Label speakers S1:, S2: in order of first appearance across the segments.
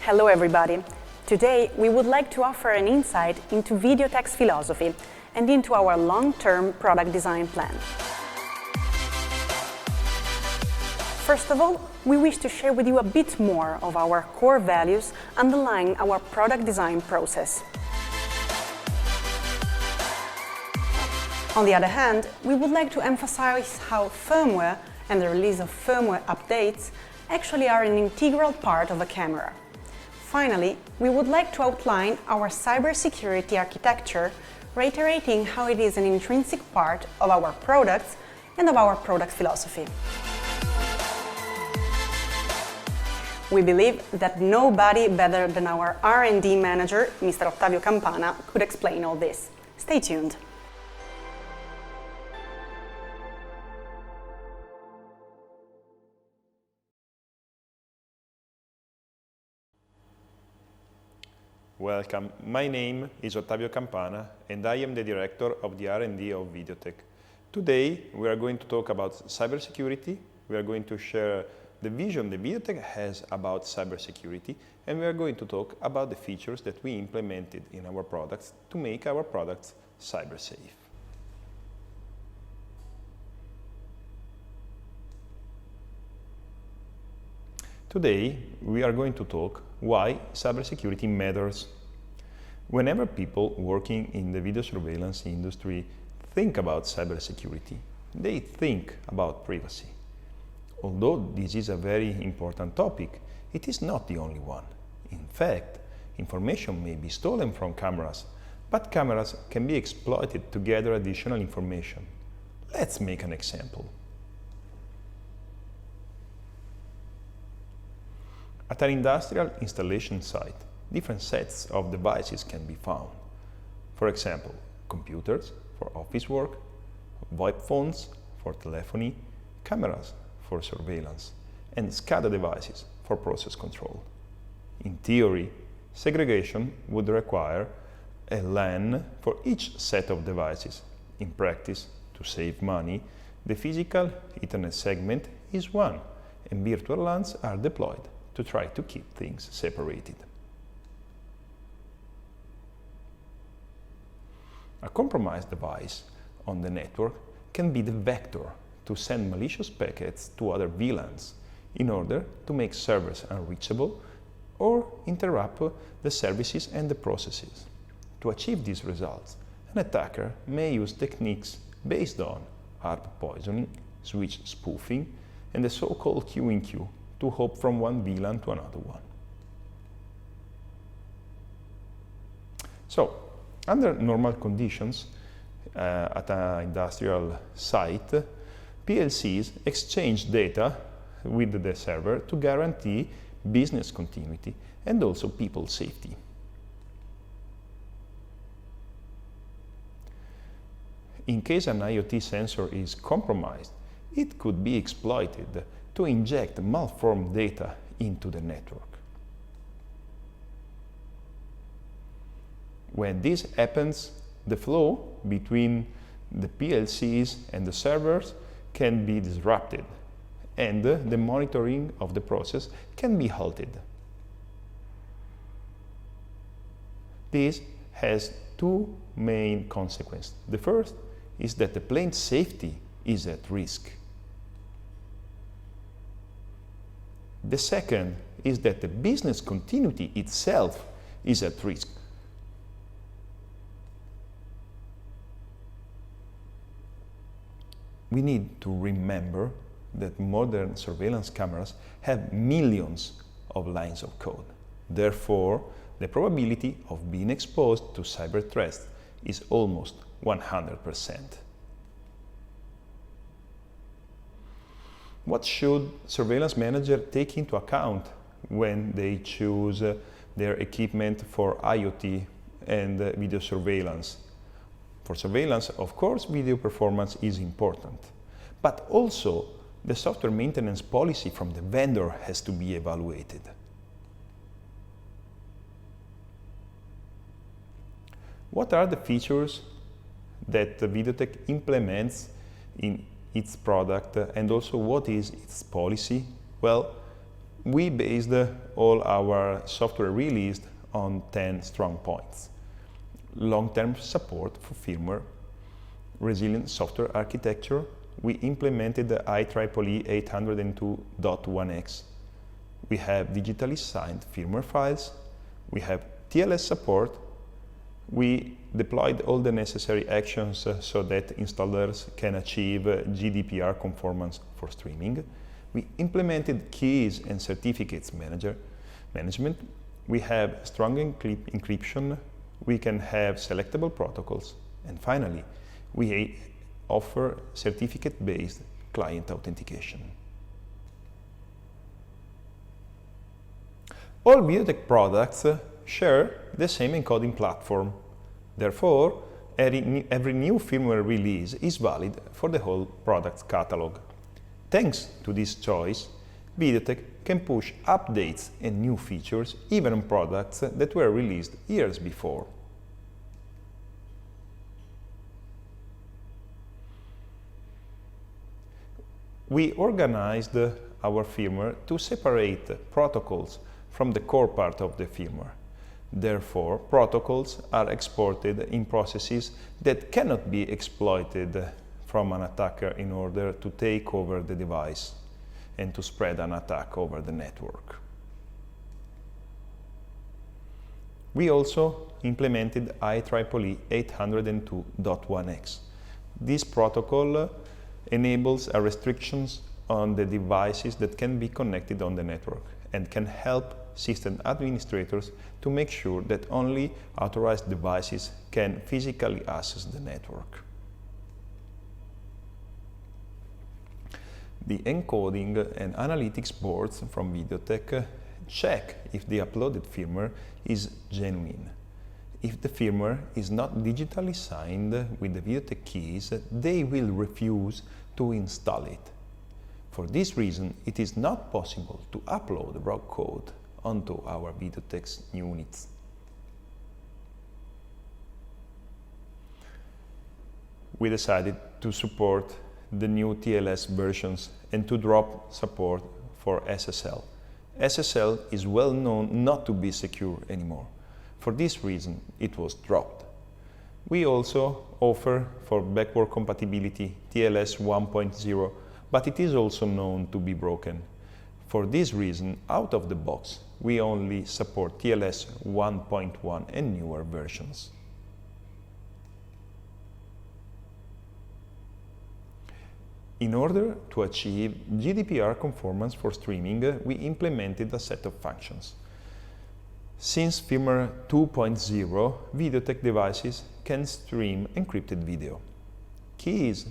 S1: Hello everybody! Today we would like to offer an insight into Videotec's philosophy and into our long-term product design plan. First of all, we wish to share with you a bit more of our core values underlying our product design process. On the other hand, we would like to emphasize how firmware and the release of firmware updates actually are an integral part of a camera. Finally, we would like to outline our cybersecurity architecture, reiterating how it is an intrinsic part of our products and of our product philosophy. We believe that nobody better than our R&D manager, Mr. Ottavio Campana, could explain all this. Stay tuned.
S2: Welcome. My name is Ottavio Campana and I am the director of the R&D of Videotec. Today we are going to talk about cybersecurity. We are going to share the vision that Videotec has about cybersecurity, and we are going to talk about the features that we implemented in our products to make our products cyber safe. Today we are going to talk why cybersecurity matters. Whenever people working in the video surveillance industry think about cybersecurity, they think about privacy. Although this is a very important topic, it is not the only one. In fact, information may be stolen from cameras, but cameras can be exploited to gather additional information. Let's make an example. At an industrial installation site, different sets of devices can be found. For example, computers for office work, VoIP phones for telephony, cameras for surveillance, and SCADA devices for process control. In theory, segregation would require a LAN for each set of devices. In practice, to save money, the physical Ethernet segment is one, and virtual LANs are deployed to try to keep things separated. A compromised device on the network can be the vector to send malicious packets to other VLANs in order to make servers unreachable or interrupt the services and the processes. To achieve these results, an attacker may use techniques based on ARP poisoning, switch spoofing, and the so-called Q-in-Q to hop from one VLAN to another one. So, under normal conditions, at an industrial site, PLCs exchange data with the server to guarantee business continuity and also people safety. In case an IoT sensor is compromised, it could be exploited to inject malformed data into the network. When this happens, the flow between the PLCs and the servers can be disrupted, and the monitoring of the process can be halted. This has two main consequences. The first is that the plane's safety is at risk. The second is that the business continuity itself is at risk. We need to remember that modern surveillance cameras have millions of lines of code. Therefore, the probability of being exposed to cyber threats is almost 100%. What should surveillance managers take into account when they choose their equipment for IoT and video surveillance? For surveillance, of course, video performance is important, but also the software maintenance policy from the vendor has to be evaluated. What are the features that Videotec implements in its product, and also what is its policy? Well, We based all our software released on 10 strong points. Long-term support for firmware, resilient software architecture. We implemented the IEEE 802.1x. We have digitally signed firmware files. We have TLS support. We deployed all the necessary actions so that installers can achieve GDPR conformance for streaming. We implemented keys and certificates management. We have strong encryption. We can have selectable protocols. And finally, we offer certificate-based client authentication. All Videotec products share the same encoding platform. Therefore, every new firmware release is valid for the whole product catalog. Thanks to this choice, Videotec can push updates and new features even on products that were released years before. We organized our firmware to separate protocols from the core part of the firmware. Therefore, protocols are exported in processes that cannot be exploited from an attacker in order to take over the device and to spread an attack over the network. We also implemented IEEE 802.1x. This protocol enables restrictions on the devices that can be connected on the network and can help system administrators to make sure that only authorized devices can physically access the network. The encoding and analytics boards from Videotec check if the uploaded firmware is genuine. If the firmware is not digitally signed with the Videotec keys, they will refuse to install it. For this reason, it is not possible to upload raw code onto our Videotec units. We decided to support the new TLS versions and to drop support for s.r.l. s.r.l is well known not to be secure anymore. For this reason, it was dropped. We also offer for backward compatibility TLS 1.0, but it is also known to be broken. For this reason, out of the box, we only support TLS 1.1 and newer versions. In order to achieve GDPR conformance for streaming, we implemented a set of functions. Since firmware 2.0, Videotec devices can stream encrypted video. Keys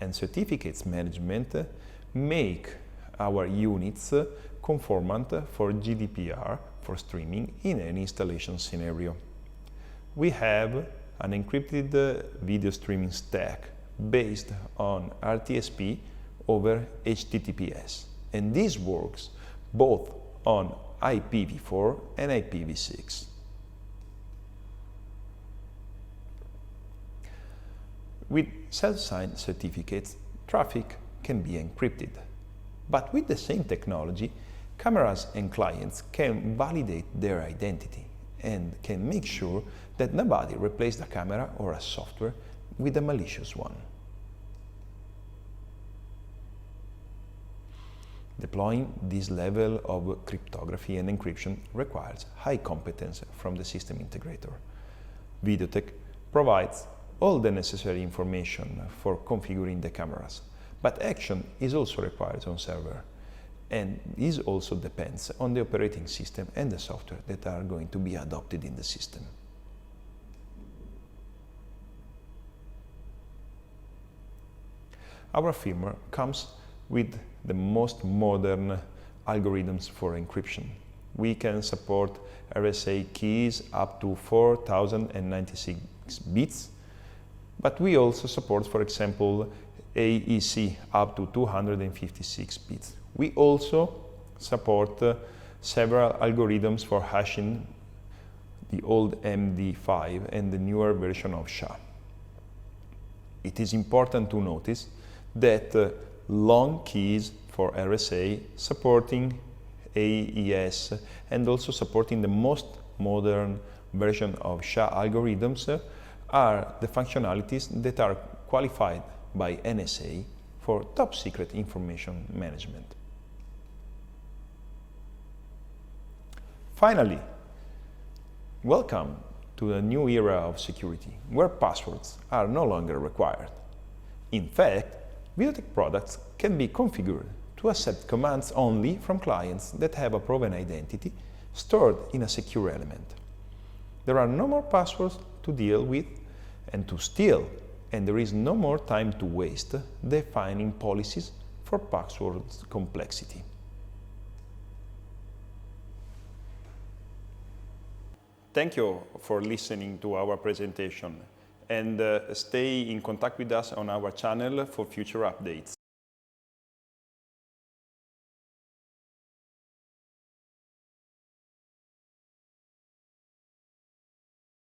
S2: and certificates management make our units conformant for GDPR for streaming in any installation scenario. We have an encrypted video streaming stack based on RTSP over HTTPS, and this works both on IPv4 and IPv6. With self-signed certificates, traffic can be encrypted. But with the same technology, cameras and clients can validate their identity and can make sure that nobody replaced a camera or a software with a malicious one. Deploying this level of cryptography and encryption requires high competence from the system integrator. Videotec provides all the necessary information for configuring the cameras, but action is also required on server, and this also depends on the operating system and the software that are going to be adopted in the system. Our firmware comes with the most modern algorithms for encryption. We can support RSA keys up to 4096 bits, but we also support, for example, AEC up to 256 bits. We also support several algorithms for hashing the old MD5 and the newer version of SHA. It is important to notice that long keys for RSA supporting AES, and also supporting the most modern version of SHA algorithms are the functionalities that are qualified by NSA for top secret information management. Finally, welcome to a new era of security, where passwords are no longer required. In fact, Videotec products can be configured to accept commands only from clients that have a proven identity stored in a secure element. There are no more passwords to deal with and to steal, and there is no more time to waste defining policies for password complexity. Thank you for listening to our presentation, and stay in contact with us on our channel for future updates.